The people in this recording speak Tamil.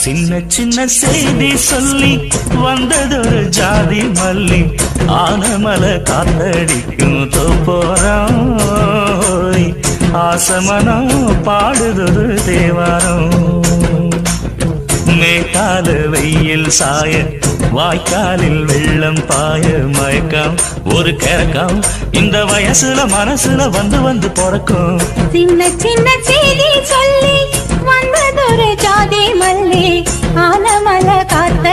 சின்ன சின்ன செய்தி சொல்லி வந்ததொரு ஜாதி மல்லி ஆனமல காத்தடிக்கும் தோப்போரம் ஆசமனம் பாடுதொரு தேவாரம் மேற்கால வெயில் சாய வாய்க்காலில் வெள்ளம் பாய மயக்கம் ஒரு கிறக்கம் இந்த வயசுல மனசுல வந்து வந்து பிறக்கும் சின்ன சின்ன செய்தி சொல்லி வந்ததொரு ஜாதி மல்லி ஆனமல காத்த